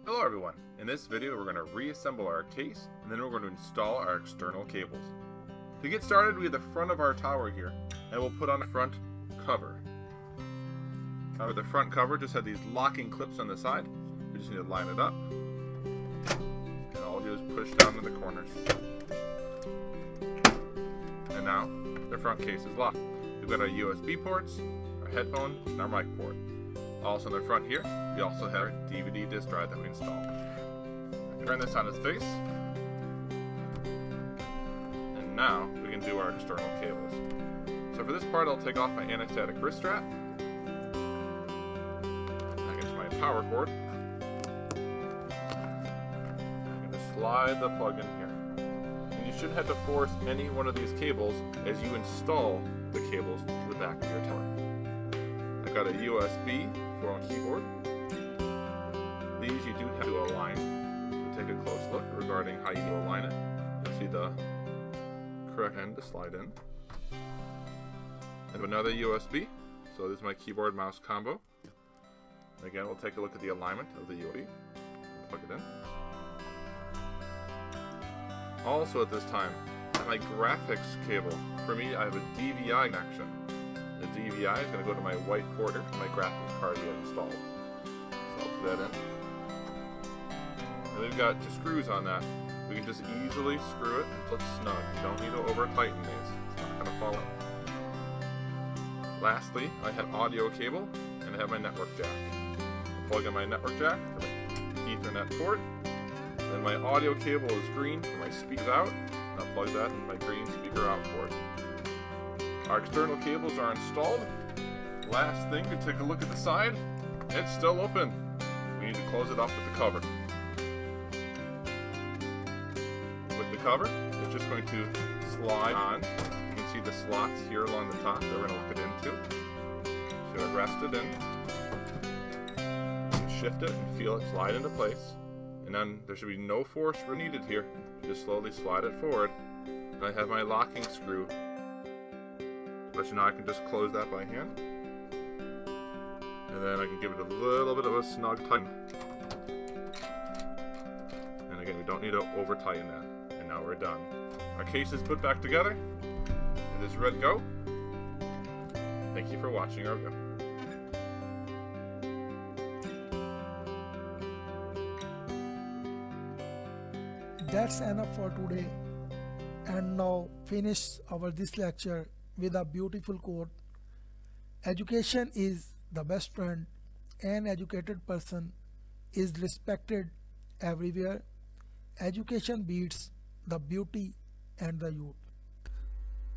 Hello everyone, in this video we're going to reassemble our case and then we're going to install our external cables. To get started, we have the front of our tower here and we'll put on a front cover. Now the front cover just had these locking clips on the side. We just need to line it up and all we do is push down in the corners. And now the front case is locked. We've got our USB ports, our headphone, and our mic port. Also in the front here, we also have our DVD disc drive that we installed. Turn this on its face. And now we can do our external cables. So for this part, I'll take off my anti-static wrist strap. I get to my power cord. I'm going to slide the plug in here. And you should have to force any one of these cables as you install the cables to the back of your tower. I've got a USB for a keyboard. These you do have to align. So take a close look regarding how you align it. You'll see the correct end to slide in. And another USB. So this is my keyboard mouse combo. And again, we'll take a look at the alignment of the USB. Plug it in. Also at this time, I have my graphics cable. For me, I have a DVI connection. The DVI is going to go to my white port and my graphics card we have installed. So I'll put that in. And we've got 2 screws on that. We can just easily screw it until it's snug. You don't need to over tighten these. It's not going to fall out. Lastly, I have audio cable and I have my network jack. I'll plug in my network jack to my Ethernet port. Then my audio cable is green for my speakers out. And I'll plug that in my green speaker out port. Our external cables are installed. Last thing, to take a look at the side. It's still open. We need to close it off with the cover. With the cover, it's just going to slide on. You can see the slots here along the top that we're going to look it into. So I rest it in. And shift it and feel it slide into place. And then there should be no force needed here. Just slowly slide it forward. And I have my locking screw. But now I can just close that by hand. And then I can give it a little bit of a snug tighten. And again, we don't need to over tighten that. And now we're done. Our case is put back together. It is ready to go. Thank you for watching our video. That's enough for today. And now finish this lecture with a beautiful quote. Education is the best friend. An educated person is respected everywhere. Education beats the beauty and the youth.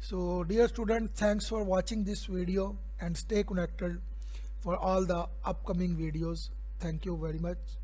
So dear students, thanks for watching this video and stay connected for all the upcoming videos. Thank you very much.